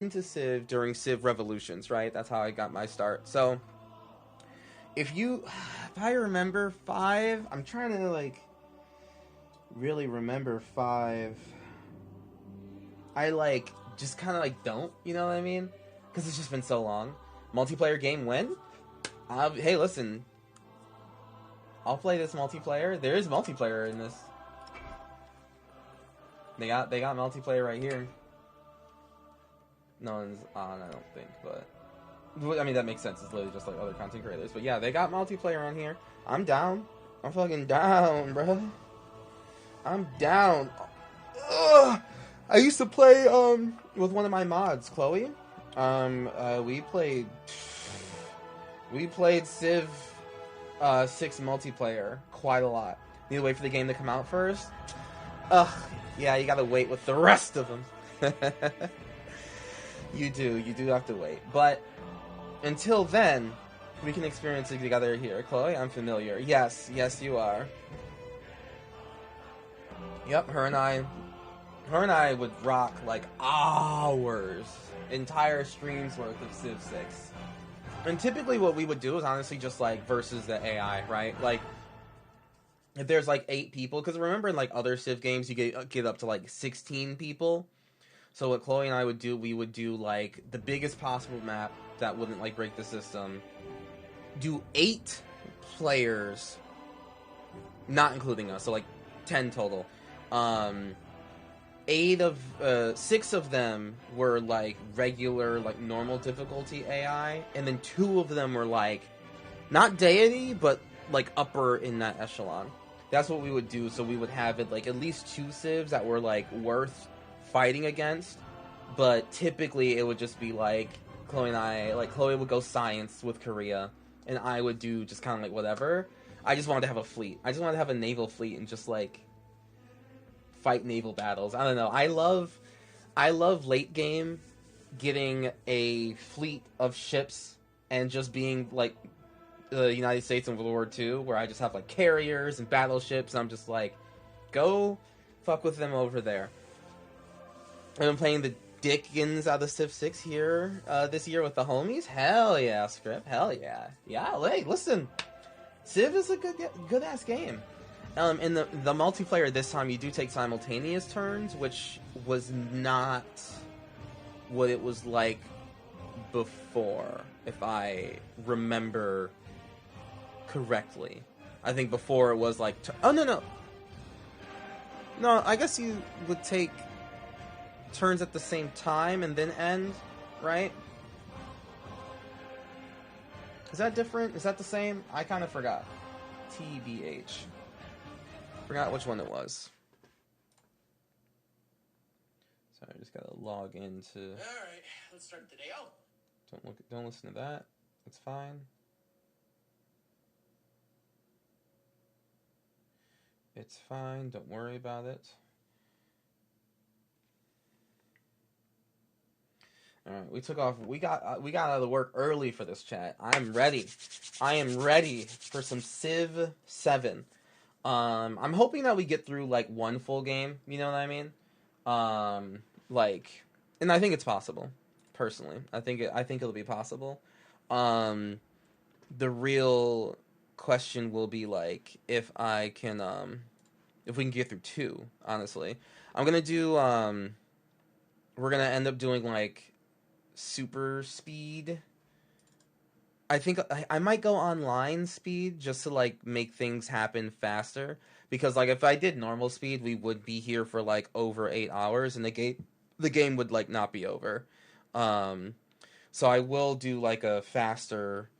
into Civ during Civ Revolutions, right? That's how I got my start. So if I remember five, I'm trying to like really remember five. I like just kind of like don't, you know what I mean? Because it's just been so long. Multiplayer game when? Hey, listen, I'll play this multiplayer. There is multiplayer in this. They got multiplayer right here. No one's on, I don't think, but I mean that makes sense. It's literally just like other content creators. But yeah, they got multiplayer on here. I'm down. I'm fucking down, bro. I'm down. Ugh. I used to play with one of my mods, Chloe. We played Civ 6 multiplayer quite a lot. Need to wait for the game to come out first. Ugh. Yeah, you gotta wait with the rest of them. You do have to wait. But until then, we can experience it together here. Chloe, I'm familiar. Yes, you are. Yep, her and I would rock like hours, entire streams worth of Civ 6. And typically what we would do is honestly just like versus the AI, right? Like if there's like 8 people, because remember in like other Civ games you get up to like 16 people. So what Chloe and I would do, we would do like the biggest possible map that wouldn't like break the system. Do 8 players, not including us, so like 10 total. 6 of them were like regular, like normal difficulty AI, and then 2 of them were like not deity, but like upper in that echelon. That's what we would do. So we would have it like at least 2 civs that were like worth fighting against, but typically it would just be like Chloe and I, like Chloe would go science with Korea, and I would do just kind of like whatever. I just wanted to have a fleet. I just wanted to have a naval fleet and just like fight naval battles. I don't know. I love late game getting a fleet of ships and just being like the United States in World War II, where I just have like carriers and battleships, and I'm just like, go fuck with them over there. I've been playing the Dickens out of Civ 6 here this year with the homies. Hell yeah, Script. Hell yeah. Yeah, hey, listen. Civ is a good ass game. In the multiplayer this time, you do take simultaneous turns, which was not what it was like before, if I remember correctly. I think before it was like... oh, no. No, I guess you would take turns at the same time and then end, right? Is that different? Is that the same? I kind of forgot. TBH. Forgot which one it was. Sorry, I just gotta log into... Alright, let's start the day out. Don't listen to that. It's fine. It's fine. Don't worry about it. Alright, we took off. We got out of work early for this chat. I'm ready. I am ready for some Civ 7. I'm hoping that we get through like one full game. You know what I mean? Like, and I think it's possible. Personally, I think it'll be possible. The real question will be like if I can if we can get through 2. Honestly, I'm gonna do we're gonna end up doing like super speed. I think I might go online speed just to like make things happen faster, because like if I did normal speed, we would be here for like over 8 hours, and the game would like not be over. So I will do like a faster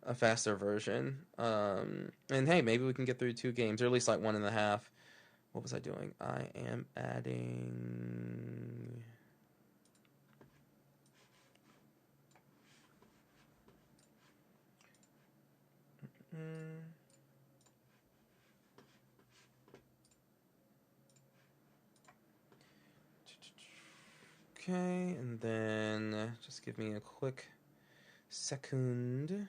version. And hey, maybe we can get through 2 games, or at least like 1.5. What was I doing? I am adding... Okay, and then just give me a quick second.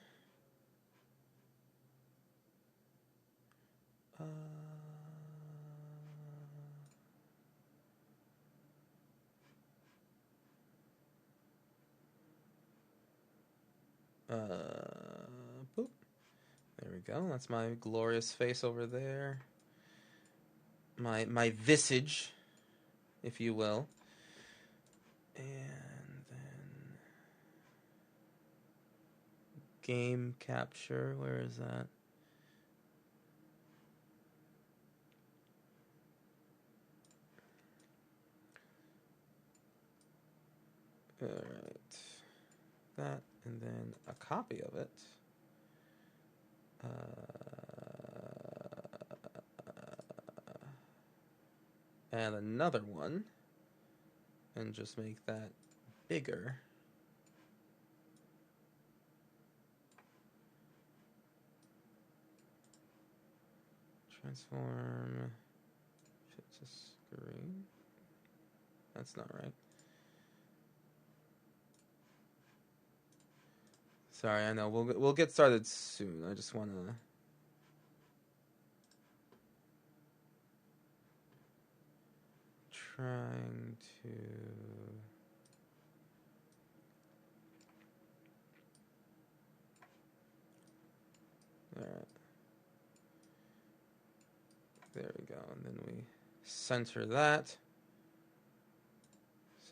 Boop. There we go. That's my glorious face over there. My visage, if you will. And then game capture. Where is that? All right. That, and then a copy of it. And another one. And just make that bigger. Transform. Fit to screen. That's not right. Sorry, I know. We'll get started soon. I just want to... Trying to... Alright. There we go. And then we center that.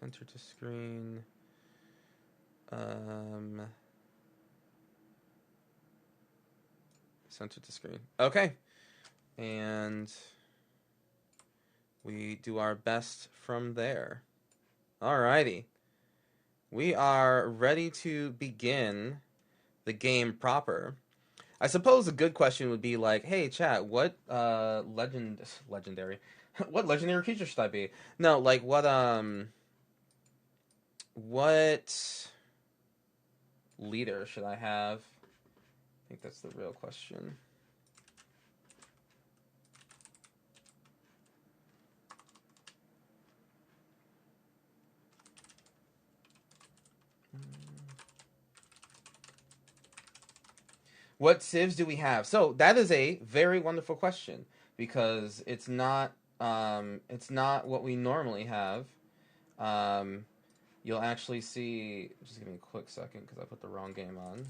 Center to screen. Center to screen. Okay. And we do our best from there. Alrighty. We are ready to begin the game proper. I suppose a good question would be like, hey chat, what legendary what legendary creature should I be? No, like what leader should I have? I think that's the real question. What civs do we have? So that is a very wonderful question because it's not what we normally have. You'll actually see. Just give me a quick second because I put the wrong game on.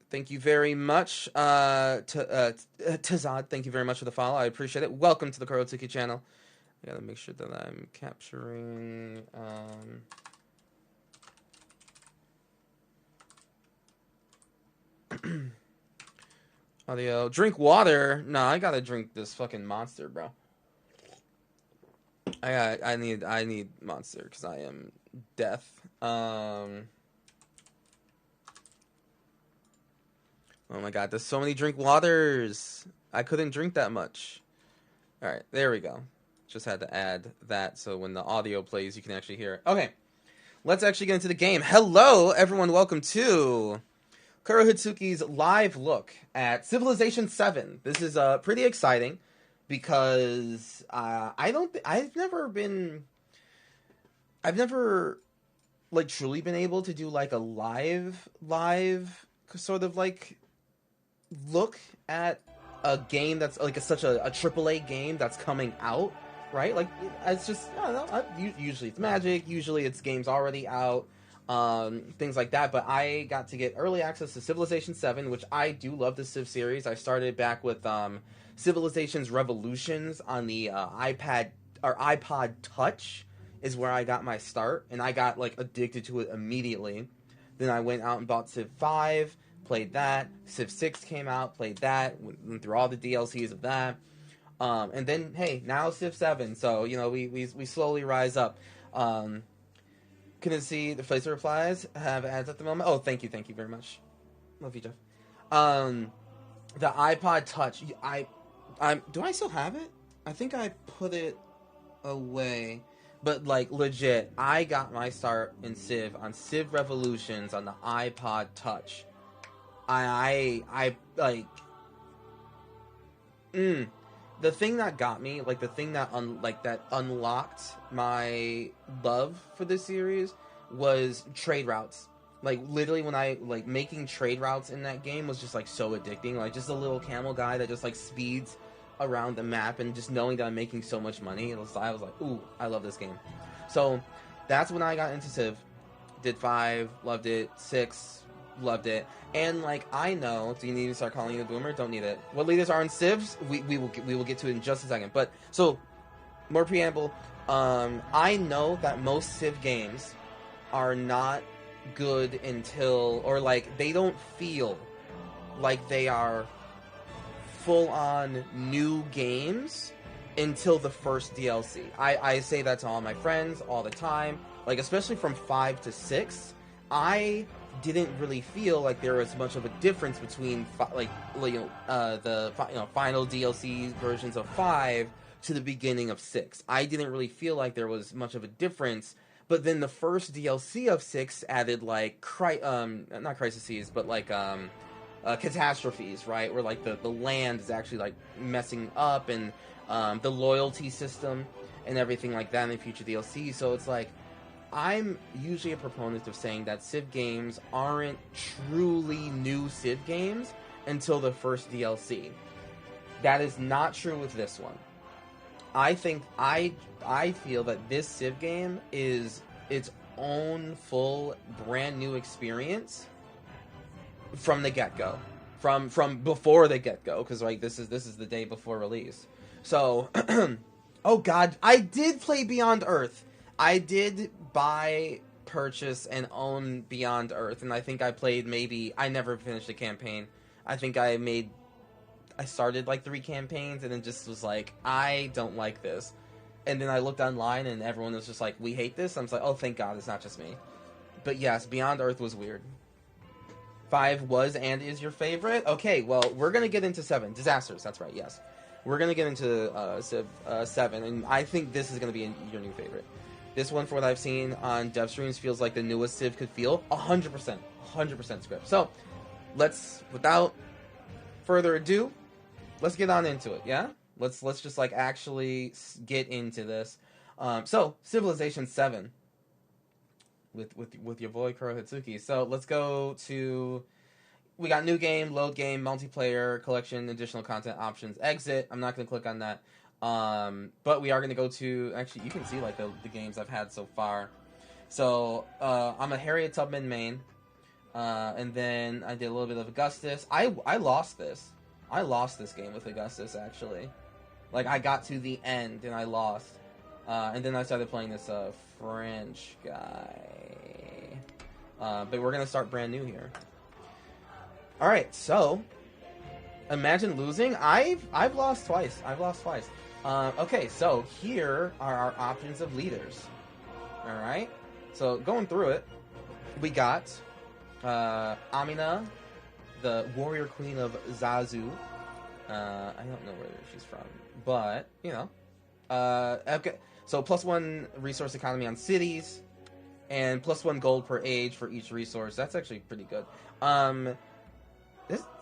Thank you very much, Tazad. Thank you very much for the follow. I appreciate it. Welcome to the Kurotuki channel. I gotta make sure that I'm capturing. Audio. Drink water. No, I gotta drink this fucking monster, bro. I need monster because I am death. Oh my god, there's so many drink waters. I couldn't drink that much. Alright, there we go. Just had to add that so when the audio plays, you can actually hear it. Okay, let's actually get into the game. Hello, everyone. Welcome to Kuro Hitsuki's live look at Civilization 7. This is pretty exciting because I've never like truly been able to do like a live sort of like look at a game that's like such a AAA game that's coming out, right? Like it's just, I don't know, usually it's Magic, usually it's games already out, things like that. But I got to get early access to Civilization 7, which I do love the Civ series. I started back with Civilization's Revolutions on the iPad or iPod Touch is where I got my start, and I got like addicted to it immediately. Then I went out and bought Civ 5. Played that. Civ 6 came out, played that, went through all the DLCs of that. And then, hey, now Civ 7. So, you know, we slowly rise up. Couldn't see the Flacer replies have ads at the moment. Oh, thank you very much. Love you, Jeff. The iPod Touch. Do I still have it? I think I put it away. But, like, legit, I got my start in Civ on Civ Revolutions on the iPod Touch. The thing that got me, like the thing that unlocked my love for this series was trade routes. Like, literally, when I, like, making trade routes in that game was just, like, so addicting. Like, just a little camel guy that just, like, speeds around the map, and just knowing that I'm making so much money, I was like, ooh, I love this game. So, that's when I got into Civ. Did 5, loved it. 6, loved it. And, like, I know, do you need to start calling you a boomer? Don't need it. What leaders are in Civs? We will get to it in just a second. But, so, more preamble. I know that most Civ games are not good until, or like, they don't feel like they are full-on new games until the first DLC. I say that to all my friends all the time. Like, especially from 5 to 6, I didn't really feel like there was much of a difference between the final DLC versions of 5 to the beginning of 6. I didn't really feel like there was much of a difference. But then the first DLC of 6 added, like, not crises, but, like, catastrophes, right? Where, like, the land is actually, like, messing up, and the loyalty system and everything like that in the future DLC. So it's like, I'm usually a proponent of saying that Civ games aren't truly new Civ games until the first DLC. That is not true with this one. I think I feel that this Civ game is its own full brand new experience from the get-go. From before the get-go, because like this is the day before release. So oh god, I did play Beyond Earth. I did purchase and own Beyond Earth, and I think I played I never finished the campaign. I think I started like 3 campaigns and then just was like, I don't like this. And then I looked online and everyone was just like, we hate this. I'm just like, oh, thank God, it's not just me. But yes, Beyond Earth was weird. 5 was and is your favorite? Okay, well, we're going to get into 7. Disasters, that's right, yes. We're going to get into Civ 7, and I think this is going to be your new favorite. This one, for what I've seen on dev streams, feels like the newest Civ could feel. 100%. 100% script. So, without further ado, let's get on into it, yeah? Let's just, like, actually get into this. So, Civilization 7. With your boy, Kurohitsuki. So, let's go to... We got new game, load game, multiplayer, collection, additional content, options, exit. I'm not going to click on that. But we are going to go to... Actually, you can see, like, the games I've had so far. So, I'm a Harriet Tubman main. And then I did a little bit of Augustus. I lost this. I lost this game with Augustus, actually. Like, I got to the end, and I lost. And then I started playing this French guy. But we're going to start brand new here. Alright, so... Imagine losing. I've lost twice. Okay, so here are our options of leaders. Alright? So, going through it, we got Amina, the warrior queen of Zazu. I don't know where she's from, but, you know. Okay, so +1 resource economy on cities, and +1 gold per age for each resource. That's actually pretty good.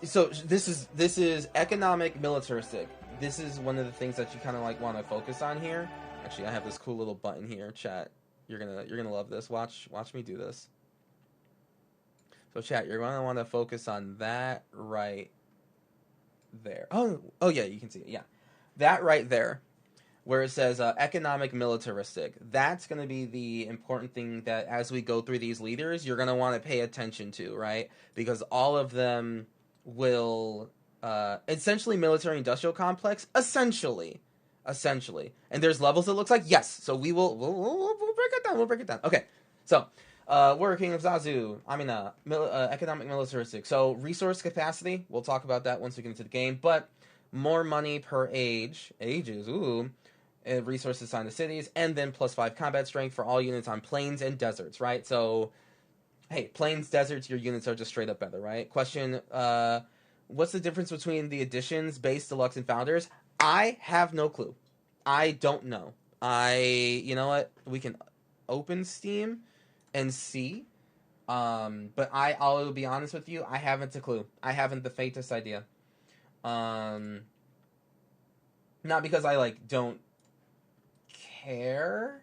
This is economic militaristic. This is one of the things that you kind of like want to focus on here. Actually, I have this cool little button here, chat. You're gonna love this. Watch me do this. So chat, you're gonna want to focus on that right there. Oh yeah, you can see it. Yeah, that right there, where it says economic militaristic. That's gonna be the important thing that as we go through these leaders, you're gonna want to pay attention to, right? Because all of them will essentially military industrial complex, essentially, and there's levels it looks like, yes. So we'll break it down. Okay, so Warrior King of Zazu, Amina, economic militaristic. So resource capacity, we'll talk about that once we get into the game, but more money per ages, ooh, and resources assigned to cities, and then +5 combat strength for all units on plains and deserts, right? So hey, plains, deserts, your units are just straight up better, right? Question, what's the difference between the editions, base, deluxe, and founders? I have no clue. I don't know. You know what? We can open Steam and see. But I'll be honest with you, I haven't a clue. I haven't the faintest idea. Not because I, like, don't care,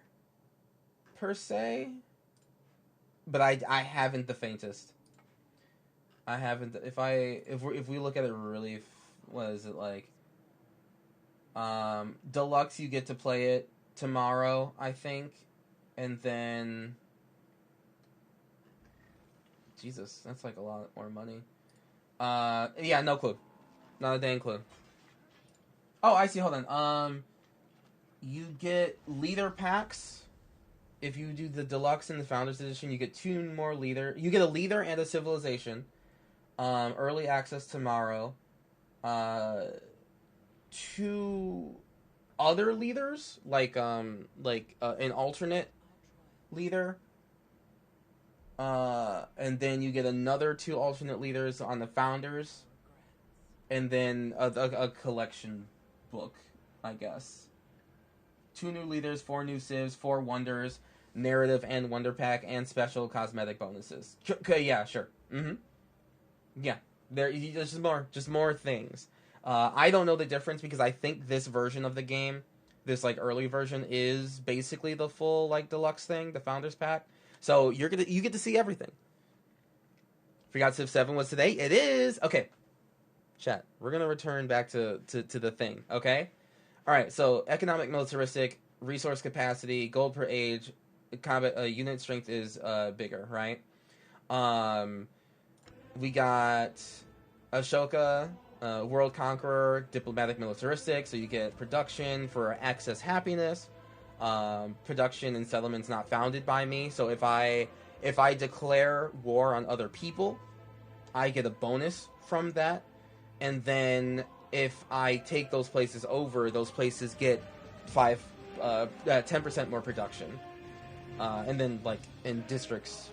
per se. but I haven't the faintest. I haven't. If we look at it really, what is it like? Deluxe, you get to play it tomorrow, I think, and then Jesus, that's like a lot more money. Yeah, no clue, not a dang clue. Oh, I see. Hold on. You get leader packs. If you do the deluxe and the founders edition, you get 2 more leader. You get a leader and a civilization. Early access tomorrow. 2 other leaders, like an alternate leader. And then you get another 2 alternate leaders on the founders, and then a collection book, I guess. 2 new leaders, 4 new civs, 4 wonders, narrative and wonder pack, and special cosmetic bonuses. Okay, yeah, sure. Yeah, there's just more things. I don't know the difference because I think this version of the game, this like early version, is basically the full like deluxe thing, the founders pack. So you get to see everything. Forgot Civ 7 was today. It is. Okay. Chat. We're gonna return back to the thing. Okay. All right. So economic militaristic, resource capacity, gold per age, combat unit strength is bigger, right? We got Ashoka, world conqueror, diplomatic militaristic. So you get production for excess happiness. Production and settlements not founded by me. So if I declare war on other people, I get a bonus from that. And then if I take those places over, those places get 10% more production. And then like in districts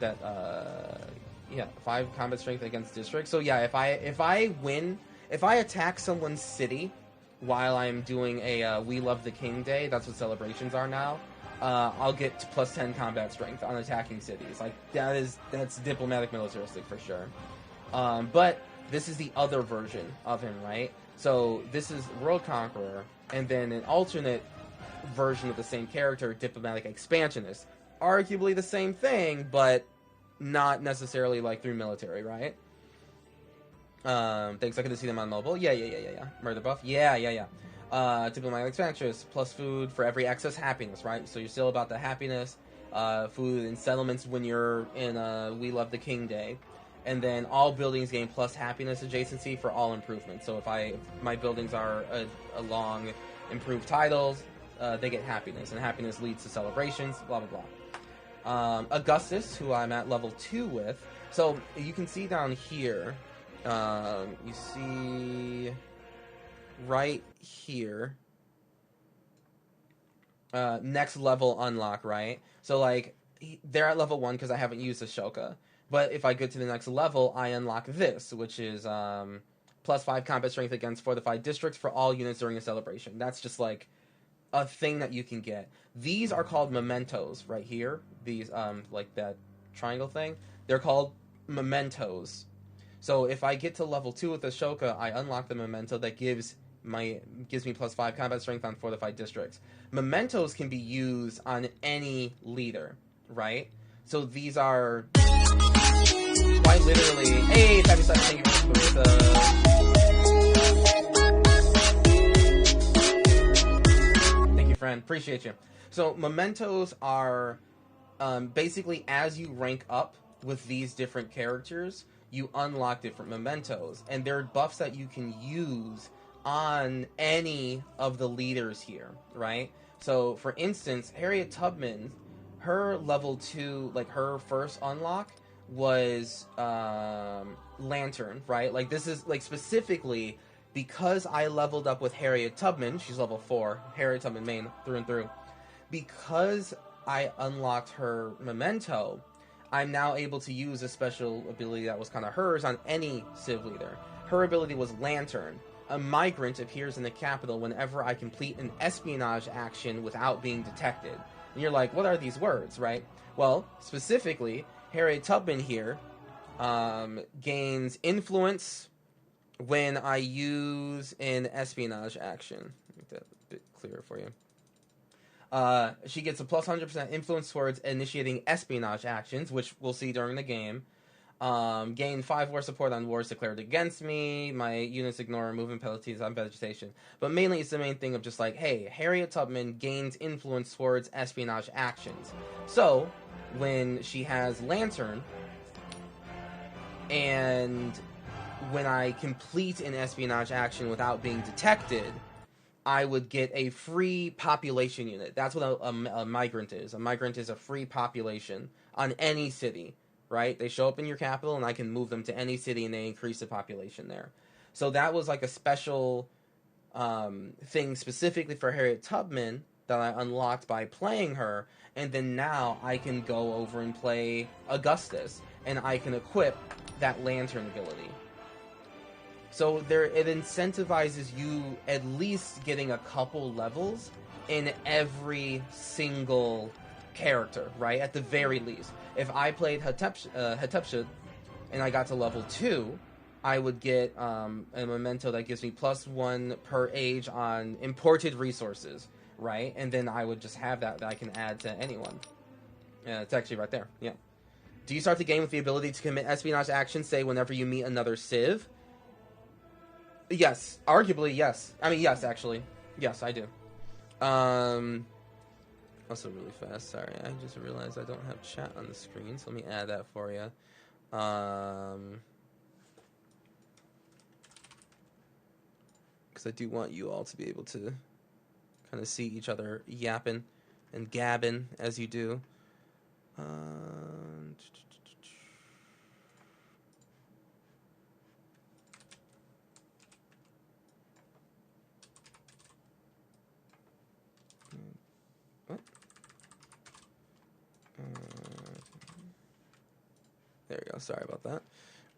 that 5 combat strength against districts. So yeah, if I attack someone's city while I'm doing a We Love the King Day, that's what celebrations are now, I'll get plus 10 combat strength on attacking cities. Like that's diplomatic militaristic for sure. But this is the other version of him, right? So this is World Conqueror, and then an alternate version of the same character, diplomatic expansionist. Arguably the same thing, but not necessarily like through military, right? Thanks. I could see them on mobile. Yeah. Murder buff. Yeah. Diplomatic expansionist plus food for every excess happiness, right? So you're still about the happiness, food and settlements when you're in We Love the King Day. And then all buildings gain plus happiness adjacency for all improvements. So if my buildings are along improved titles, they get happiness, and happiness leads to celebrations. Blah blah blah. Augustus, who I'm at level 2 with. So you can see down here. You see right here. Next level unlock, right? So like they're at level 1 because I haven't used Ashoka. But if I get to the next level, I unlock this, which is plus 5 combat strength against fortified districts for all units during a celebration. That's just like a thing that you can get. These are called mementos right here. These like that triangle thing. They're called mementos. So if I get to level 2 with Ashoka, I unlock the memento that gives me plus 5 combat strength on fortified districts. Mementos can be used on any leader, right? So these are quite literally. Hey, Fabulous, thank you for thank you, friend. Appreciate you. So mementos are basically as you rank up with these different characters, you unlock different mementos, and they're buffs that you can use on any of the leaders here, right? So, for instance, Harriet Tubman, her level 2, like her first unlock was Lantern, right? Like this is like specifically because I leveled up with Harriet Tubman. She's level 4, Harriet Tubman main through and through. Because I unlocked her memento, I'm now able to use a special ability that was kind of hers on any Civ leader. Her ability was Lantern. A migrant appears in the capital whenever I complete an espionage action without being detected. And you're like, what are these words, right? Well, specifically, Harriet Tubman here gains influence when I use an espionage action. Make that a bit clearer for you. She gets a plus 100% influence towards initiating espionage actions, which we'll see during the game. Gain 5 war support on wars declared against me. My units ignore movement penalties on vegetation. But mainly it's the main thing of just like, hey, Harriet Tubman gains influence towards espionage actions. So, when she has Lantern, and when I complete an espionage action without being detected, I would get a free population unit. That's what a migrant is. A migrant is a free population on any city. Right? They show up in your capital, and I can move them to any city, and they increase the population there. So that was like a special thing specifically for Harriet Tubman that I unlocked by playing her, and then now I can go over and play Augustus, and I can equip that Lantern ability. So it incentivizes you at least getting a couple levels in every single character, right? At the very least. If I played Hatshepsut and I got to level 2, I would get a memento that gives me +1 per age on imported resources, right? And then I would just have that I can add to anyone. It's actually right there, yeah. Do you start the game with the ability to commit espionage actions, say, whenever you meet another civ? Yes. Arguably, yes. I mean, yes, actually. Yes, I do. Also really fast, sorry, I just realized I don't have chat on the screen, so let me add that for you. Because I do want you all to be able to kind of see each other yapping and gabbing as you do. What? There you go. Sorry about that.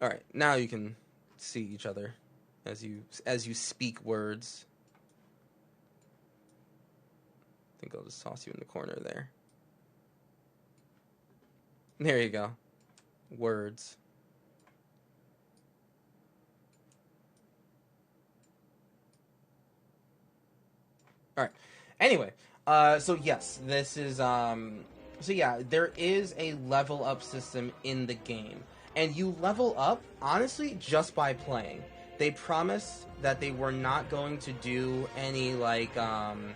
All right, now you can see each other as you speak words. I think I'll just toss you in the corner there. There you go. Words. All right. Anyway, so yes, this is so yeah, there is a level up system in the game, and you level up honestly just by playing. They promised that they were not going to do any like buy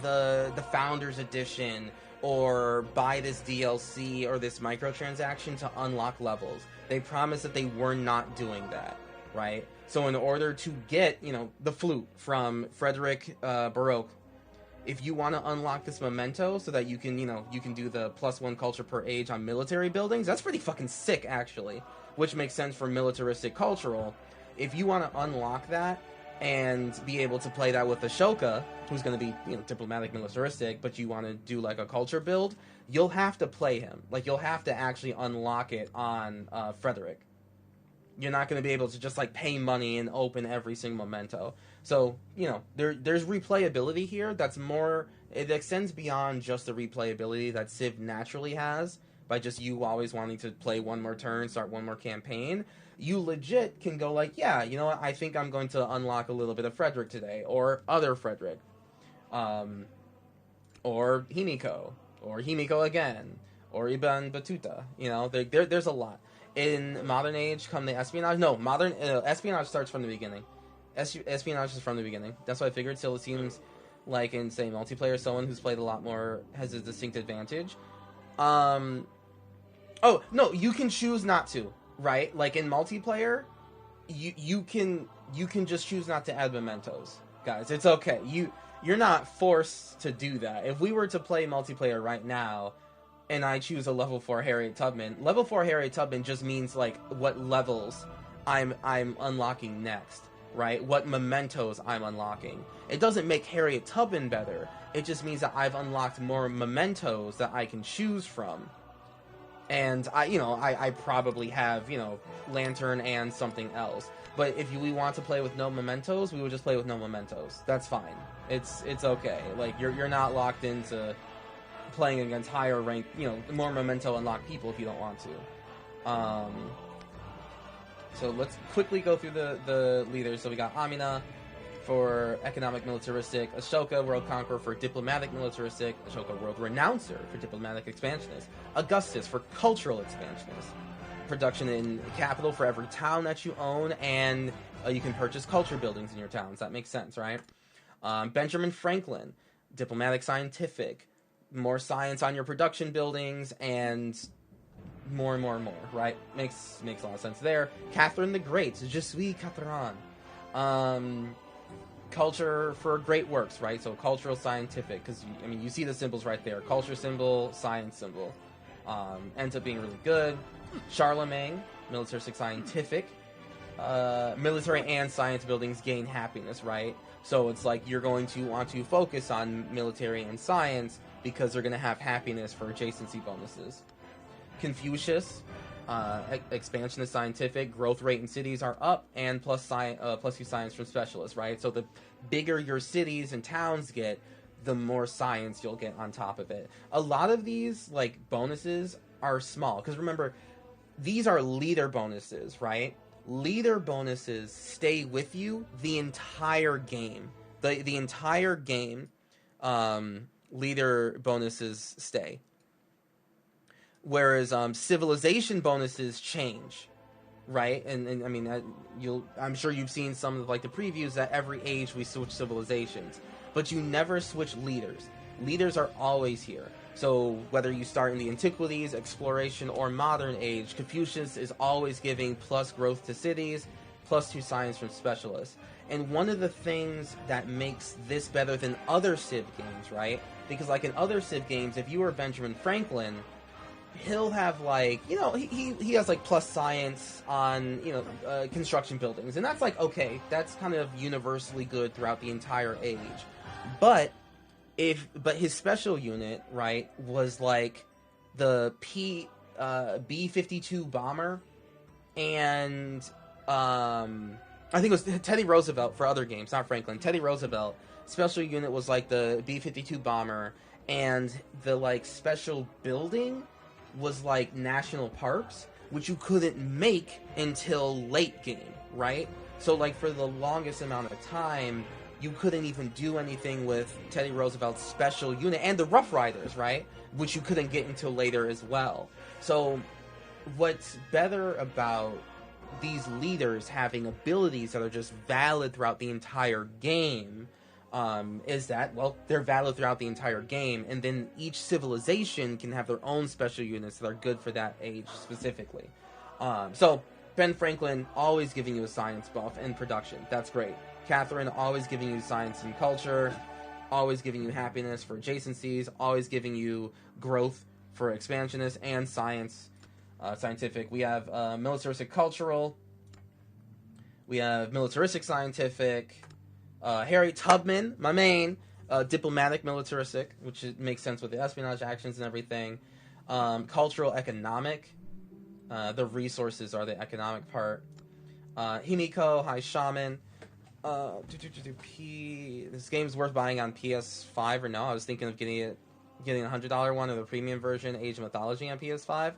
the Founders Edition or buy this DLC or this microtransaction to unlock levels. They promised that they were not doing that, right? So in order to get, the flute from Frederick Baroque, if you want to unlock this memento so that you can, you can do the +1 culture per age on military buildings, that's pretty fucking sick, actually, which makes sense for militaristic cultural. If you want to unlock that and be able to play that with Ashoka, who's going to be, diplomatic militaristic, but you want to do like a culture build, you'll have to play him. Like, you'll have to actually unlock it on Frederick. You're not going to be able to just like pay money and open every single memento. So, there's replayability here that's more, it extends beyond just the replayability that Civ naturally has by just you always wanting to play one more turn, start one more campaign. You legit can go like, yeah, you know what, I think I'm going to unlock a little bit of Frederick today, or other Frederick, or Himiko again, or Ibn Battuta. There's a lot. In Modern Age, come the espionage. No, modern espionage starts from the beginning. Espionage is from the beginning. That's what I figured. So it seems like in, say, multiplayer, someone who's played a lot more has a distinct advantage. Oh no, you can choose not to, right? Like in multiplayer, you can just choose not to add mementos, guys. It's okay. You're not forced to do that. If we were to play multiplayer right now, and I choose a level 4 Harriet Tubman, level 4 Harriet Tubman just means like what levels I'm unlocking next, right? What mementos I'm unlocking. It doesn't make Harriet Tubman better. It just means that I've unlocked more mementos that I can choose from. And I probably have, Lantern and something else. But if we want to play with no mementos, we would just play with no mementos. That's fine. It's okay. Like you're not locked into playing against higher rank, more memento unlocked people if you don't want to. So let's quickly go through the leaders. So we got Amina, for economic militaristic, Ashoka world conqueror for diplomatic militaristic, Ashoka world renouncer for diplomatic expansionist, Augustus for cultural expansionist, production in capital for every town that you own, and you can purchase culture buildings in your towns. That makes sense, right? Benjamin Franklin, diplomatic scientific, more science on your production buildings, and more and more and more, right? Makes a lot of sense there. Catherine the Great, Je suis Catherine. Culture for great works, right? So cultural, scientific, because you see the symbols right there. Culture symbol, science symbol. Ends up being really good. Charlemagne, militaristic, scientific. Military and science buildings gain happiness, right? So it's like you're going to want to focus on military and science because they're going to have happiness for adjacency bonuses. Confucius, expansionist scientific, growth rate in cities are up, and plus 2 science from specialists, right? So the bigger your cities and towns get, the more science you'll get on top of it. A lot of these like bonuses are small, because remember, these are leader bonuses, right? Leader bonuses stay with you the entire game. The entire game, leader bonuses stay. Whereas civilization bonuses change, right? And I mean, I'm sure you've seen some of like the previews that every age we switch civilizations, but you never switch leaders. Leaders are always here. So whether you start in the antiquities, exploration, or modern age, Confucius is always giving plus growth to cities, plus 2 science from specialists. And one of the things that makes this better than other Civ games, right? Because like in other Civ games, if you were Benjamin Franklin, he'll have like, he has like plus science on, construction buildings. And that's like, okay, that's kind of universally good throughout the entire age. But his special unit, right, was like the B-52 bomber, and I think it was Teddy Roosevelt for other games, not Franklin. Teddy Roosevelt special unit was like the B-52 bomber, and the like special building was like national parks, which you couldn't make until late game, right? So like for the longest amount of time, you couldn't even do anything with Teddy Roosevelt's special unit and the Rough Riders, right? Which you couldn't get until later as well. So what's better about these leaders having abilities that are just valid throughout the entire game is that, well, they're valid throughout the entire game, and then each civilization can have their own special units that are good for that age specifically. So Ben Franklin always giving you a science buff in production. That's great. Catherine always giving you science and culture, always giving you happiness for adjacencies, always giving you growth for expansionists, and scientific. We have militaristic cultural. We have militaristic scientific. Harry Tubman, my main, diplomatic militaristic, which makes sense with the espionage actions and everything. Cultural economic. The resources are the economic part. Himiko, High Shaman. This game's worth buying on PS5 or no? I was thinking of getting a $100 one or the premium version, Age of Mythology on PS5.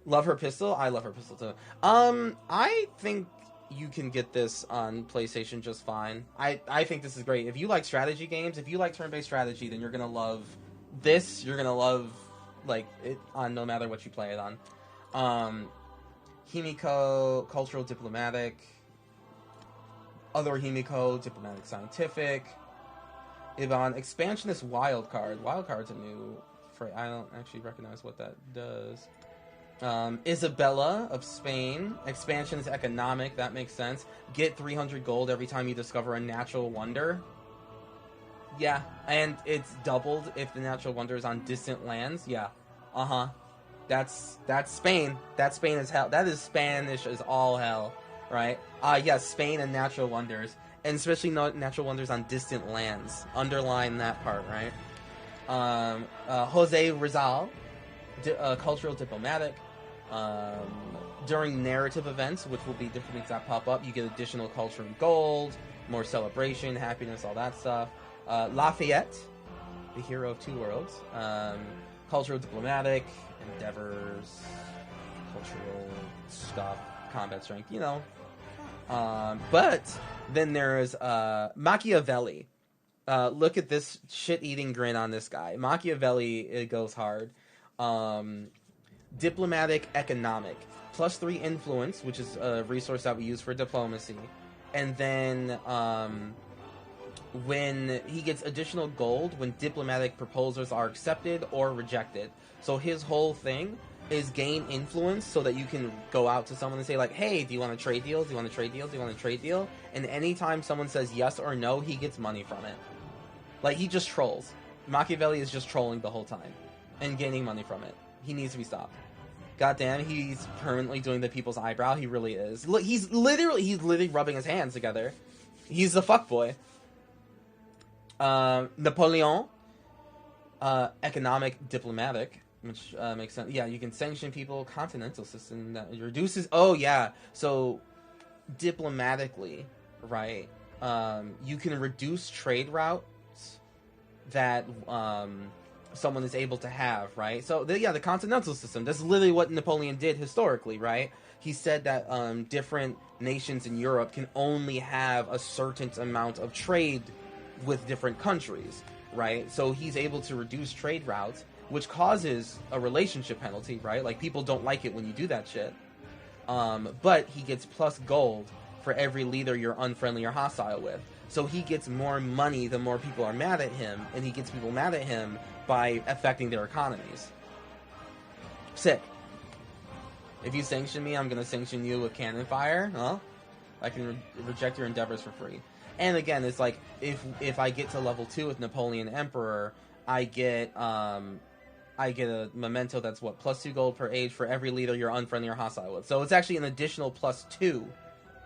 Love her pistol. I love her pistol too. I think you can get this on PlayStation just fine. I think this is great. If you like strategy games, if you like turn-based strategy, then you're gonna love this. You're gonna love like it on no matter what you play it on. Himiko, cultural diplomatic. Other Himiko, diplomatic scientific. Ivan, expansionist wildcard. Wildcard's a new phrase. I don't actually recognize what that does. Isabella of Spain. Expansion is economic. That makes sense. Get 300 gold every time you discover a natural wonder. Yeah, and it's doubled if the natural wonder is on distant lands. Yeah. That's Spain. That Spain is hell. That is Spanish as all hell. Right? Yes, Spain and natural wonders. And especially natural wonders on distant lands. Underline that part, right? Jose Rizal, cultural diplomatic. During narrative events, which will be different things that pop up, you get additional culture and gold, more celebration, happiness, all that stuff. Lafayette, the hero of 2 worlds. Cultural diplomatic, endeavors, cultural stuff, combat strength, But then there's Machiavelli. Look at this shit-eating grin on this guy. Machiavelli, it goes hard. Diplomatic economic. +3 influence, which is a resource that we use for diplomacy. And then when he gets additional gold when diplomatic proposals are accepted or rejected. So his whole thing is gain influence so that you can go out to someone and say, like, hey, do you want a trade deal? Do you want a trade deal? Do you want a trade deal? And anytime someone says yes or no, he gets money from it. Like, he just trolls. Machiavelli is just trolling the whole time and gaining money from it. He needs to be stopped. Goddamn, he's permanently doing the people's eyebrow. He really is. Look, he's literally rubbing his hands together. He's the fuckboy. Napoleon, economic diplomatic, which makes sense. Yeah, you can sanction people. Continental system that reduces. Oh yeah, so diplomatically, right? You can reduce trade routes that someone is able to have, right? So the continental system. That's literally what Napoleon did historically, right? He said that different nations in Europe can only have a certain amount of trade with different countries, right? So he's able to reduce trade routes, which causes a relationship penalty, right? Like, people don't like it when you do that shit. But he gets plus gold for every leader you're unfriendly or hostile with. So he gets more money the more people are mad at him, and he gets people mad at him by affecting their economies. Sick. If you sanction me, I'm going to sanction you with cannon fire. Huh? I can reject your endeavors for free. And again, it's like, if I get to level 2 with Napoleon Emperor, I get a memento that's what, +2 gold per age for every leader you're unfriendly or hostile with. So it's actually an additional +2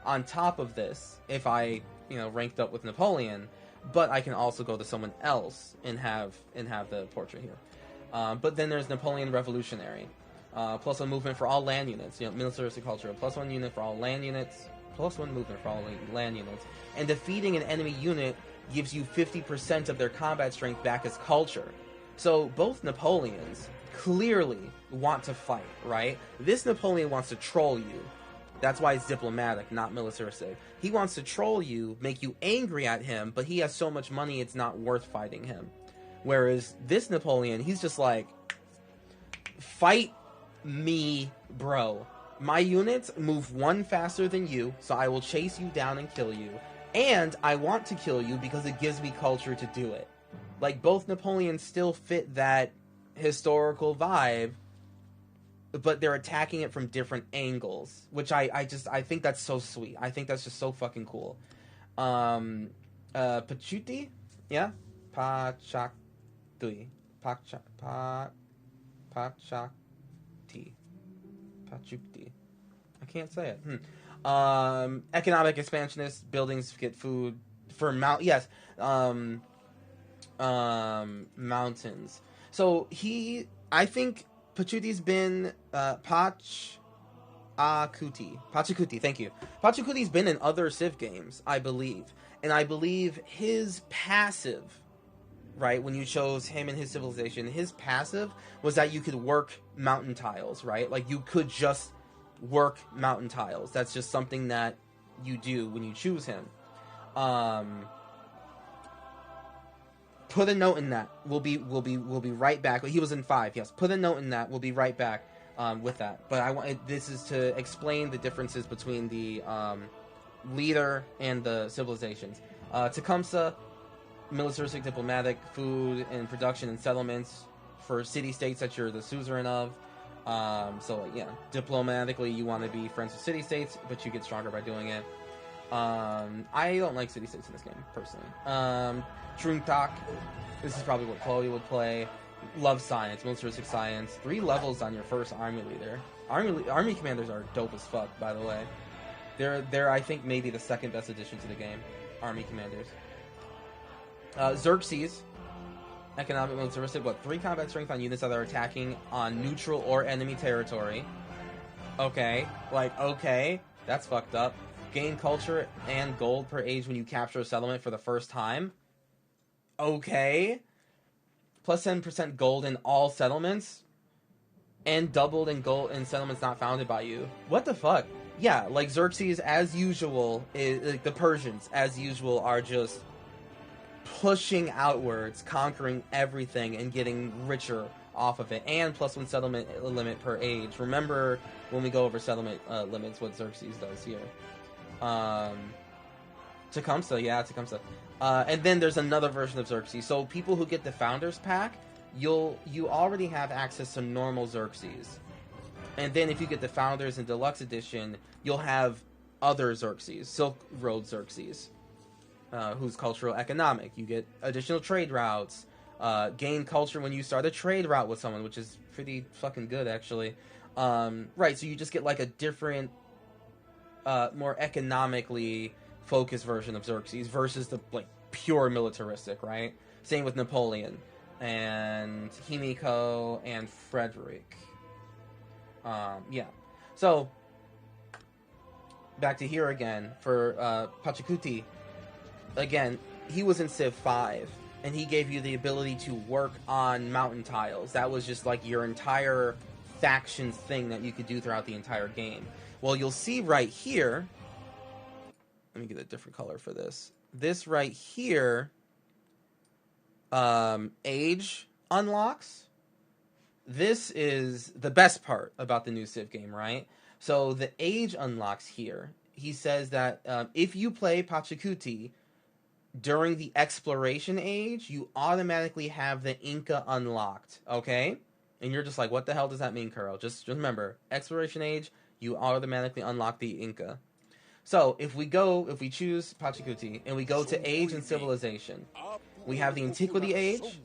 on top of this if I, ranked up with Napoleon. But I can also go to someone else and have the portrait here. But then there's Napoleon Revolutionary. +1 movement for all land units. Militaristic culture. +1 unit for all land units. +1 movement for all land units. And defeating an enemy unit gives you 50% of their combat strength back as culture. So both Napoleons clearly want to fight, right? This Napoleon wants to troll you. That's why it's diplomatic, not militaristic. He wants to troll you, make you angry at him, but he has so much money it's not worth fighting him. Whereas this Napoleon, he's just like, fight me, bro. My units move 1 faster than you, so I will chase you down and kill you. And I want to kill you because it gives me culture to do it. Like, both Napoleons still fit that historical vibe, but they're attacking it from different angles, which I think that's so sweet. I think that's just so fucking cool. Pachuti? Yeah? Pachakti. Pachuti. I can't say it. Economic expansionist, buildings get food for mountains. So I think Pachuti's been Pachacuti, thank you. Pachacuti's been in other Civ games, I believe. And I believe his passive, right, when you chose him and his civilization, his passive was that you could work mountain tiles, right? Like, you could just work mountain tiles. That's just something that you do when you choose him. Put a note in that. We'll be right back. He was in 5. Yes. Put a note in that. We'll be right back with that. But this is to explain the differences between the leader and the civilizations. Tecumseh, militaristic, diplomatic, food and production and settlements for city-states that you're the suzerain of. So yeah, diplomatically you want to be friends with city-states, but you get stronger by doing it. I don't like city-states in this game, personally. Truntak, this is probably what Chloe would play. Love science, militaristic science. 3 levels on your first army leader. Army commanders are dope as fuck, by the way. They're I think maybe the second best addition to the game. Army commanders. Xerxes, economic, militaristic. 3 combat strength on units that are attacking on neutral or enemy territory. Okay, that's fucked up. Gain culture and gold per age when you capture a settlement for the first time. Okay. Plus 10% gold in all settlements. And doubled in gold in settlements not founded by you. What the fuck? yeah, like Xerxes, as usual, like the Persians, as usual, are just pushing outwards, conquering everything, and getting richer off of it. And plus one settlement limit per age. Remember when we go over settlement limits, what Xerxes does here. Tecumseh, yeah, Tecumseh. And then there's another version of Xerxes. So people who get the Founders Pack, you already have access to normal Xerxes. And then if you get the Founders and Deluxe Edition, you'll have other Xerxes, Silk Road Xerxes, who's cultural economic. You get additional trade routes, gain culture when you start a trade route with someone, which is pretty fucking good, actually. Right, so you just get like a different, more economically focused version of Xerxes versus the like pure militaristic, right? Same with Napoleon and Himiko and Frederick. Yeah. So back to here again for Pachacuti. Again, he was in Civ 5, and he gave you the ability to work on mountain tiles. That was just like your entire factions thing that you could do throughout the entire game. Well, you'll see right here. Let me get a different color for this. This right here, age unlocks. This is the best part about the new Civ game, right? So the age unlocks here. He says that if you play Pachacuti during the exploration age, you automatically have the Inca unlocked, okay? And you're just like, what the hell does that mean, Carl? Just remember, exploration age, you automatically unlock the Inca. So if we choose Pachacuti and we go to age and civilization, we have the antiquity age,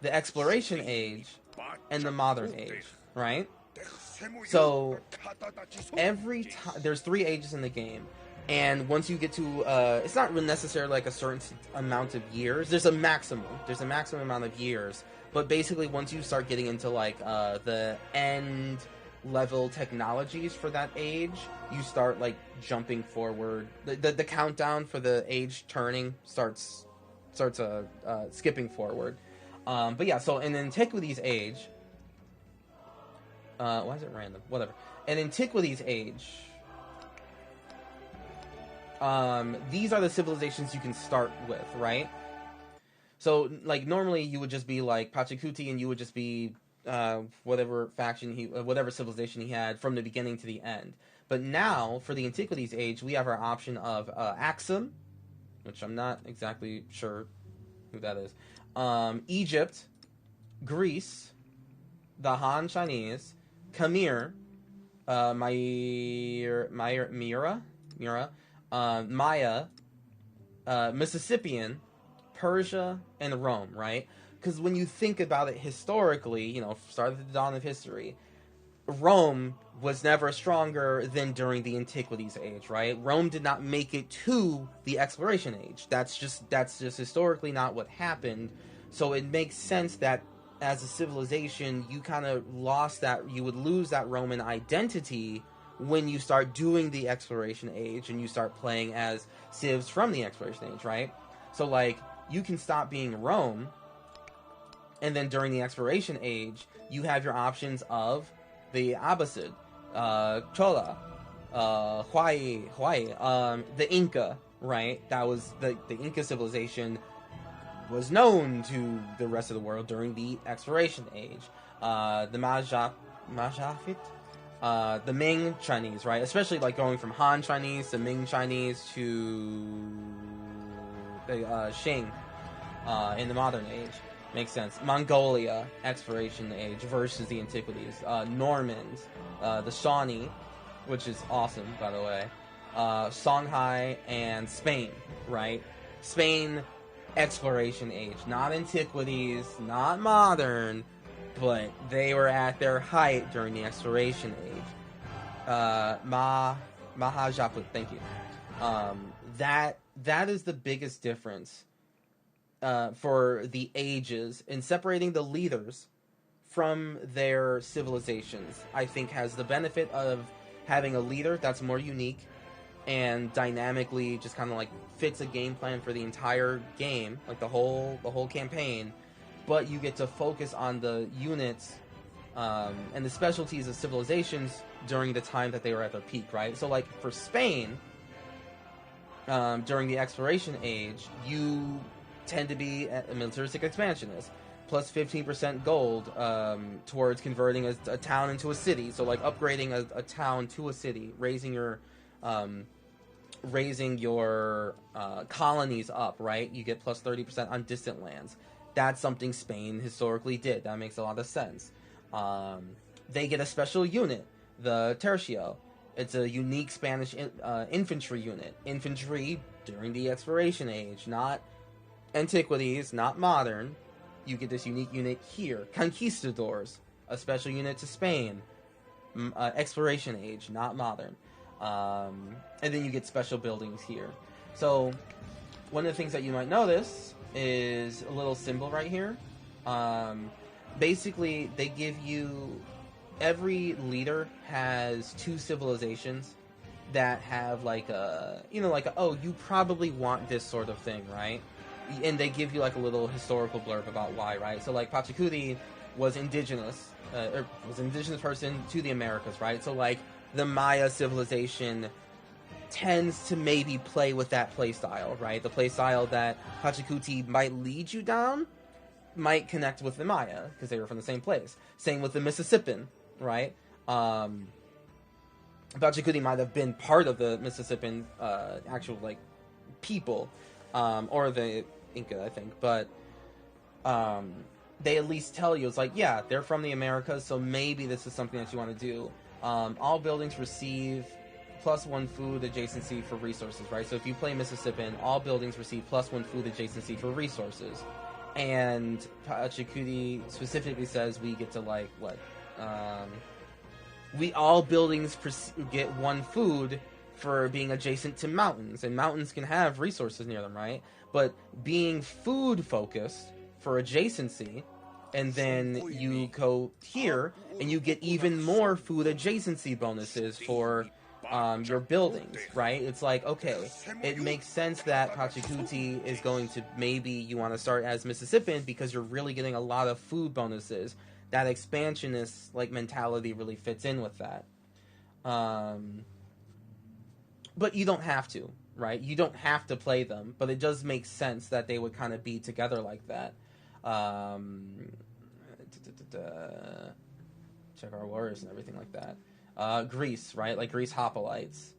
the exploration age, and the modern age, right? So every time there's 3 ages in the game, and once you get to it's not necessarily like a certain amount of years. There's a maximum amount of years, but basically once you start getting into like the end level technologies for that age, you start like jumping forward. The countdown for the age turning starts skipping forward. But yeah, so in Antiquity's age, why is it random? Whatever. In Antiquity's age, these are the civilizations you can start with, right? So, like, normally you would just be like Pachacuti, and you would just be whatever faction whatever civilization he had from the beginning to the end. But now, for the Antiquities age, we have our option of Axum, which I'm not exactly sure who that is. Egypt, Greece, the Han Chinese, Khmer, Maya, Mississippian, Persia, and Rome, right? Because when you think about it historically, start at the dawn of history, Rome was never stronger than during the Antiquities age, right? Rome did not make it to the Exploration age. That's just historically not what happened. So it makes sense that as a civilization, you kind of you would lose that Roman identity when you start doing the Exploration age and you start playing as civs from the Exploration age, right? So, like, you can stop being Rome, and then during the Exploration age, you have your options of the Abbasid, Chola, Huay, the Inca, right? That was the Inca civilization was known to the rest of the world during the Exploration age. The Majapahit, the Ming Chinese, right? Especially like going from Han Chinese to Ming Chinese to the Qing in the modern age. Makes sense. Mongolia, Exploration age versus the Antiquities. Normans, the Shawnee, which is awesome, by the way. Songhai and Spain, right? Spain, Exploration age. Not Antiquities, not modern, but they were at their height during the Exploration age. Mahajaput, thank you. That is the biggest difference for the ages, in separating the leaders from their civilizations. I think has the benefit of having a leader that's more unique and dynamically just kind of like fits a game plan for the entire game, like the whole campaign. But you get to focus on the units and the specialties of civilizations during the time that they were at their peak, right? So, like, for Spain, during the exploration age, you tend to be a militaristic expansionist. Plus 15% gold towards converting a town into a city. So, like, upgrading a town to a city, raising your colonies up, right? You get plus 30% on distant lands. That's something Spain historically did. That makes a lot of sense. They get a special unit, the Tercio. It's a unique Spanish infantry unit. Infantry during the exploration age, not antiquities, not modern. You get this unique unit here. Conquistadors, a special unit to Spain. Exploration age, not modern. And then you get special buildings here. So, one of the things that you might notice is a little symbol right here. Basically, they give you... Every leader has 2 civilizations that have like a... oh, you probably want this sort of thing, right? And they give you like a little historical blurb about why, right? So like Pachacuti was indigenous, was an indigenous person to the Americas, right? So like the Maya civilization tends to maybe play with that play style, right? The play style that Pachacuti might lead you down might connect with the Maya because they were from the same place. Same with the Mississippian, right? Pachacuti might have been part of the Mississippian actual like people. Or the Inca, I think, but they at least tell you, it's like, yeah, they're from the Americas, so maybe this is something that you want to do. All buildings receive +1 food adjacency for resources, right? So if you play Mississippian, all buildings receive +1 food adjacency for resources. And Pachacuti specifically says we get to, like, what? All buildings get 1 food for being adjacent to mountains, and mountains can have resources near them, right? But being food focused for adjacency, and then you go here and you get even more food adjacency bonuses for your buildings, right? It's like, okay, it makes sense that Pachacuti is going to, maybe you want to start as Mississippian because you're really getting a lot of food bonuses. That expansionist like mentality really fits in with that. But you don't have to, right? You don't have to play them, but it does make sense that they would kind of be together like that. Check our warriors and everything like that. Greece, right? Like Greece hoplites.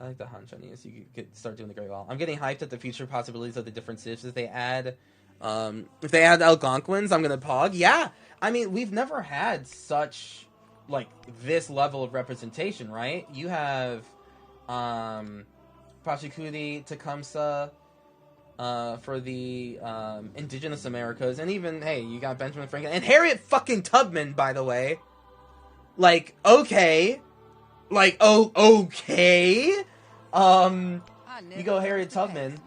I like the hunch on these. You could start doing the great well. I'm getting hyped at the future possibilities of the different civs. If they add Algonquins, I'm gonna pog. Yeah, I mean, we've never had such like this level of representation, right? You have Pachacuti, Tecumseh for the indigenous Americas, and even, hey, you got Benjamin Franklin and Harriet fucking Tubman, by the way. Like, okay. Like, oh, okay. You go Harriet Tubman.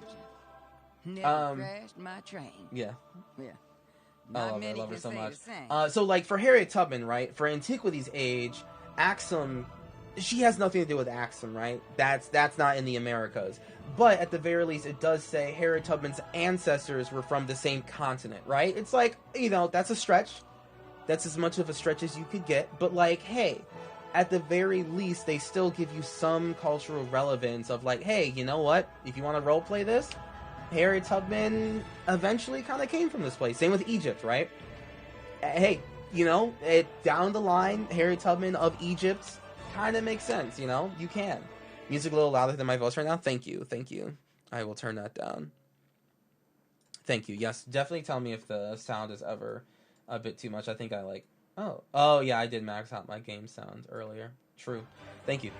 Never crashed my train. Yeah. Yeah. I love her so much. So, like, for Harriet Tubman, right, for Antiquity's age, Axum, she has nothing to do with Axum, right? That's not in the Americas. But, at the very least, it does say Harriet Tubman's ancestors were from the same continent, right? It's like, you know, that's a stretch. That's as much of a stretch as you could get. But, like, hey, at the very least, they still give you some cultural relevance of, like, hey, you know what? If you want to roleplay this, Harriet Tubman eventually kind of came from this place. Same with Egypt, right? Hey, you know, down the line, Harriet Tubman of Egypt kind of makes sense, you know? You can. Music a little louder than my voice right now? Thank you, thank you. I will turn that down. Thank you. Yes, definitely tell me if the sound is ever a bit too much. I think I like... Oh, yeah, I did max out my game sound earlier. True. Thank you.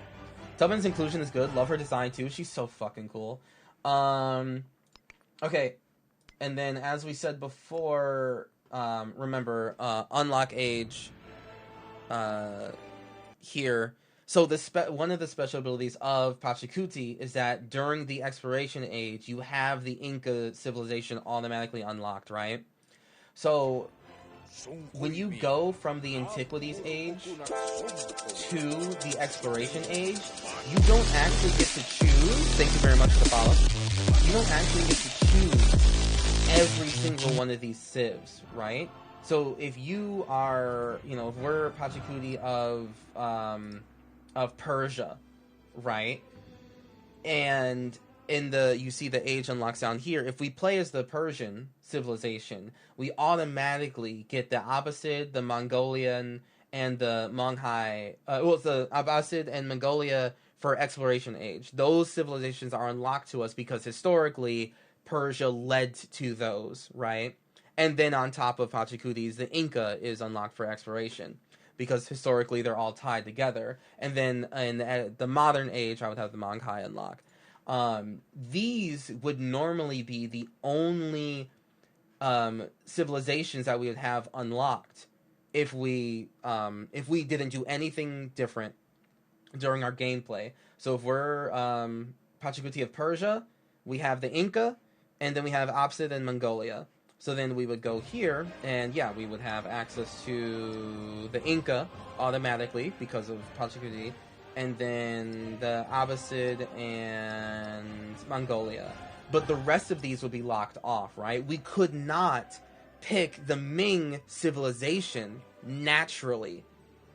Tubman's inclusion is good. Love her design, too. She's so fucking cool. Okay, and then as we said before, remember, unlock age here. So one of the special abilities of Pachacuti is that during the exploration age, you have the Inca civilization automatically unlocked, right? So when you go from the Antiquities age to the Exploration age, you don't actually get to choose. Thank you very much for the follow. You don't actually get to choose every single one of these civs, right? So if you are, if we're Pachacuti of Persia, right? And you see the age unlocks down here. If we play as the Persian civilization, we automatically get the Abbasid, the Mongolian, and the Monghai. It's the Abbasid and Mongolia for exploration age. Those civilizations are unlocked to us because historically Persia led to those, right? And then on top of Pachacuti's, the Inca is unlocked for exploration because historically they're all tied together. And then in the modern age, I would have the Monghai unlock. These would normally be the only civilizations that we would have unlocked if we didn't do anything different during our gameplay. So if we're Pachacuti of Persia, we have the Inca, and then we have Absid and Mongolia. So then we would go here, and yeah, we would have access to the Inca automatically because of Pachacuti, and then the Abbasid and Mongolia. But the rest of these would be locked off, right? We could not pick the Ming civilization naturally,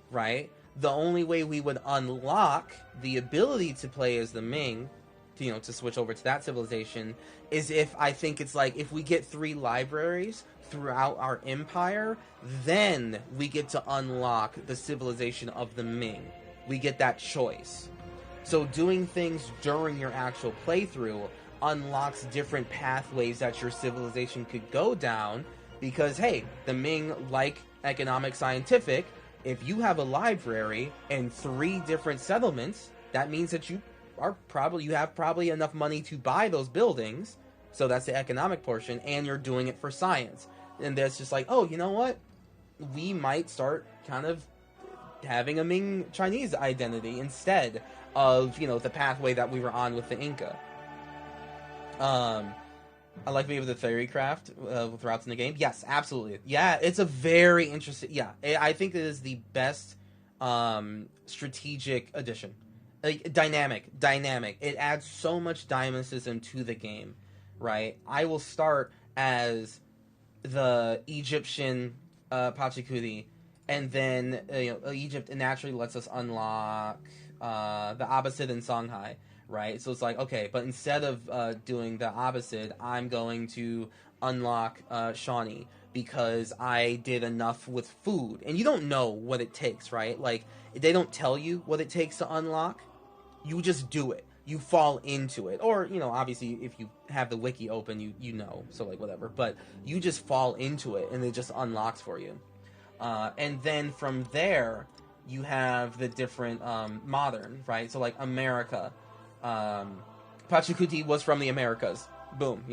right? The only way we would unlock the ability to play as the Ming, to switch over to that civilization, is if if we get 3 libraries throughout our empire, then we get to unlock the civilization of the Ming. We get that choice. So doing things during your actual playthrough unlocks different pathways that your civilization could go down because, hey, the Ming like economic scientific. If you have a library and 3 different settlements, that means that you have probably enough money to buy those buildings. So that's the economic portion, and you're doing it for science. And that's just like, oh, you know what? We might start kind of having a Ming Chinese identity instead of, the pathway that we were on with the Inca. I like being able to theory craft with routes in the game. Yes, absolutely. Yeah, it's a very interesting... Yeah, I think it is the best strategic addition. Like, dynamic. It adds so much dynamicism to the game, right? I will start as the Egyptian Pachacuti, and then Egypt naturally lets us unlock the Abbasid and Songhai, right? So it's like, okay, but instead of doing the Abbasid, I'm going to unlock Shawnee because I did enough with food. And you don't know what it takes, right? Like, they don't tell you what it takes to unlock. You just do it. You fall into it. Or, obviously, if you have the wiki open, you know. So, like, whatever. But you just fall into it, and it just unlocks for you. And then from there, you have the different modern, right? So, like, America. Pachacuti was from the Americas. Boom,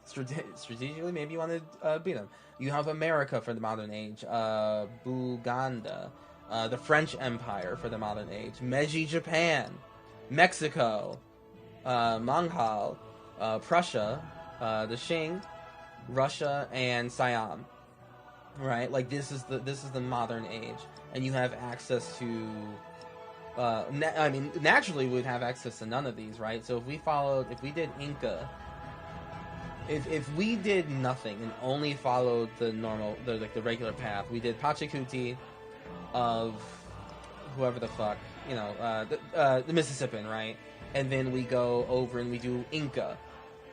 strategically, maybe you want to beat them. You have America for the modern age. Buganda. The French Empire for the modern age. Meiji Japan. Mexico. Mongol. Prussia. The Qing. Russia. And Siam. Right? Like, this is the modern age. And you have access to... naturally we'd have access to none of these, right? So if we did Inca, if we did nothing and only followed the regular path, we did Pachacuti of whoever the fuck, the Mississippian, right? And then we go over and we do Inca.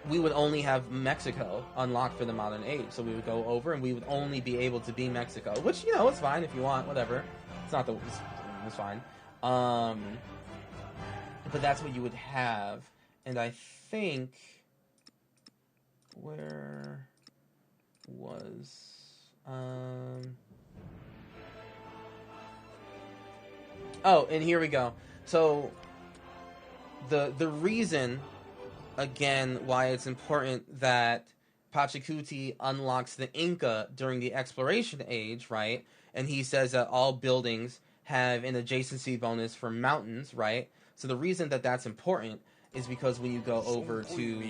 We would only have Mexico unlocked for the modern age. So we would go over and we would only be able to be Mexico, which, it's fine if you want, whatever. It's fine. But that's what you would have. And I think... Where was... Oh, and here we go. So, the reason, again, why it's important that Pachacuti unlocks the Inca during the exploration age, right? And he says that all buildings have an adjacency bonus for mountains, right? So the reason that that's important is because when you go over to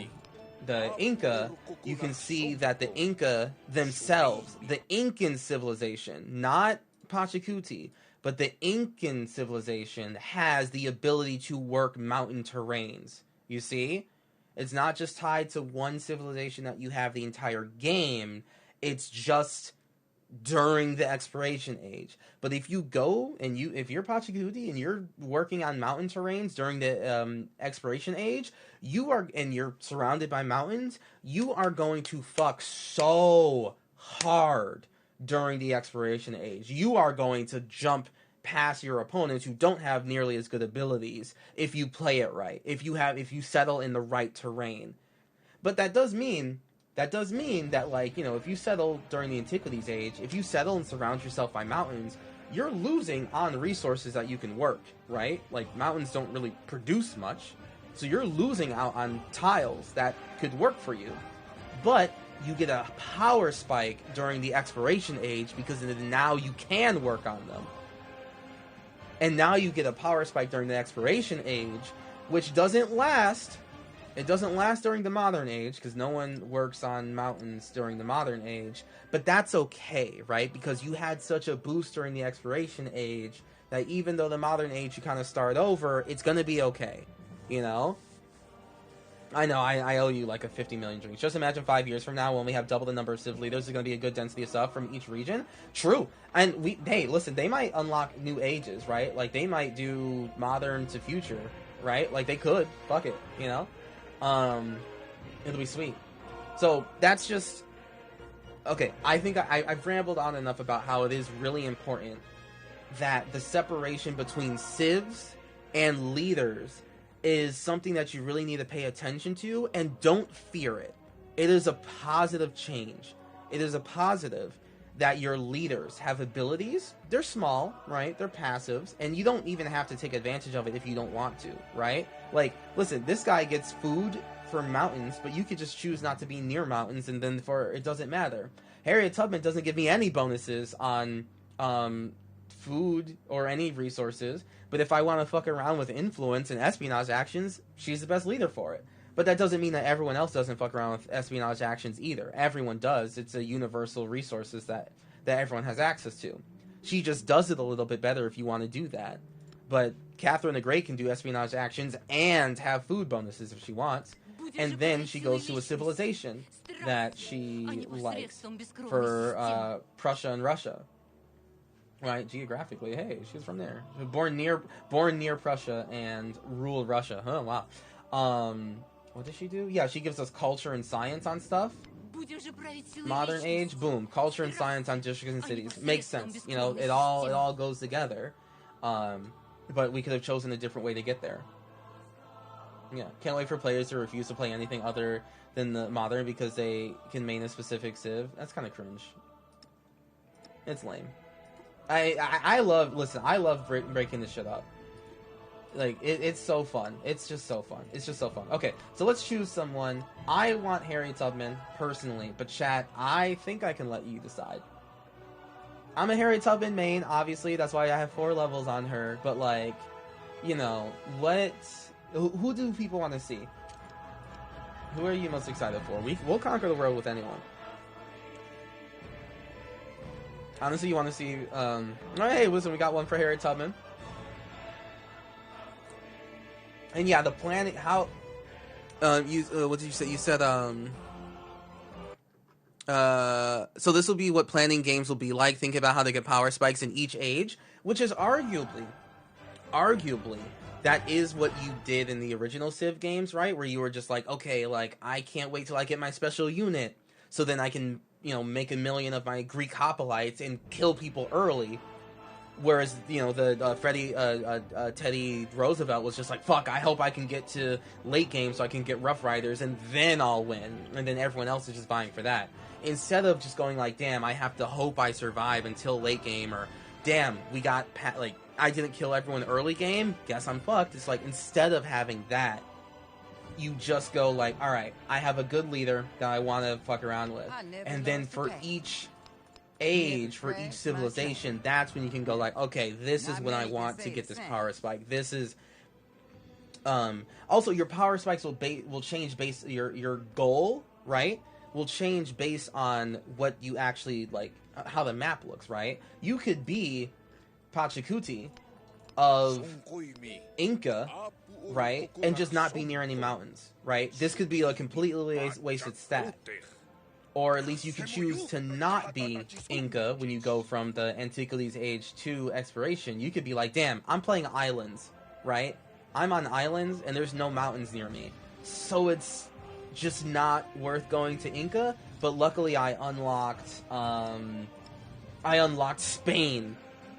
the Inca, you can see that the Inca themselves, the Incan civilization, not Pachacuti, but the Incan civilization has the ability to work mountain terrains. You see? It's not just tied to one civilization that you have the entire game. It's just during the exploration age. But if you go and if you're Pachacuti and you're working on mountain terrains during the exploration age, and you're surrounded by mountains, you are going to fuck so hard during the exploration age. You are going to jump past your opponents who don't have nearly as good abilities if you play it right, if you settle in the right terrain. But that does mean that, like, you know, if you settle during the Antiquities age, if you settle and surround yourself by mountains, you're losing on resources that you can work, right? Like, mountains don't really produce much, so you're losing out on tiles that could work for you. But you get a power spike during the exploration age because now you can work on them. And now you get a power spike during the exploration age, which doesn't last. It doesn't last during the modern age, because no one works on mountains during the modern age. But that's okay, right? Because you had such a boost during the exploration age that even though the modern age you kind of start over, it's going to be okay. You know? I know, I owe you like a 50 million drinks. Just imagine 5 years from now when we have double the number of civ leaders, there's going to be a good density of stuff from each region. True. And hey, listen, they might unlock new ages, right? Like, they might do modern to future, right? Like, they could. Fuck it, you know? It'll be sweet. So, that's just... Okay, I think I've rambled on enough about how it is really important that the separation between civs and leaders is something that you really need to pay attention to, and don't fear it. It is a positive change. It is a positive that your leaders have abilities. They're small, right? They're passives, and you don't even have to take advantage of it if you don't want to, right? Like, listen, this guy gets food for mountains, but you could just choose not to be near mountains, and then it doesn't matter. Harriet Tubman doesn't give me any bonuses on food or any resources, but if I want to fuck around with influence and espionage actions, she's the best leader for it. But that doesn't mean that everyone else doesn't fuck around with espionage actions either. Everyone does. It's a universal resources that everyone has access to. She just does it a little bit better if you want to do that. But Catherine the Great can do espionage actions and have food bonuses if she wants. And then she goes to a civilization that she likes for Prussia and Russia. Right, geographically, hey, she's from there. Born near Prussia and ruled Russia. Huh, wow. What does she do? Yeah, she gives us culture and science on stuff. Modern age, boom, culture and science on districts and cities. Makes sense. You know, it all goes together. But we could have chosen a different way to get there. Yeah, can't wait for players to refuse to play anything other than the modern because they can main a specific civ. That's kind of cringe. It's lame. I love breaking this shit up. Like, it's so fun. It's just so fun. It's just so fun. Okay, so let's choose someone. I want Harriet Tubman, personally, but chat, I think I can let you decide. I'm a Harriet Tubman main, obviously, that's why I have 4 levels on her, but, like, you know, who do people want to see? Who are you most excited for? We'll conquer the world with anyone. Honestly, you want to see, hey, listen, we got one for Harriet Tubman. And yeah, the plan, how, what did you say? You said, so this will be what planning games will be like. Think about how to get power spikes in each age, which is arguably, that is what you did in the original Civ games, right? Where you were just like, okay, like, I can't wait till I get my special unit, so then I can, you know, make 1 million of my Greek hoplites and kill people early. Whereas, you know, the Teddy Roosevelt was just like, fuck, I hope I can get to late game so I can get Rough Riders and then I'll win. And then everyone else is just vying for that. Instead of just going like, damn, I have to hope I survive until late game, or damn, we got, I didn't kill everyone early game, guess I'm fucked. It's like, instead of having that, you just go like, alright, I have a good leader that I want to fuck around with. And then for each age, for each civilization, that's when you can go like, okay, this is when I want to get this power spike. This is also your power spikes will change based your goal, right? Will change based on what you actually like, how the map looks, right? You could be Pachacuti of Inca, right, and just not be near any mountains, right? This could be a completely wasted stat. Or at least you could choose to not be Inca when you go from the Antiquities age to exploration. You could be like, damn, I'm playing islands, right? I'm on islands and there's no mountains near me. So it's just not worth going to Inca. But luckily I unlocked Spain.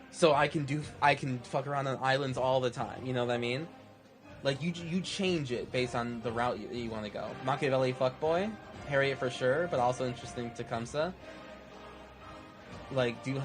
So I can fuck around on islands all the time. You know what I mean? Like, you change it based on the route you want to go. Machiavelli fuckboy. Harriet for sure, but also interesting Tecumseh. Like, do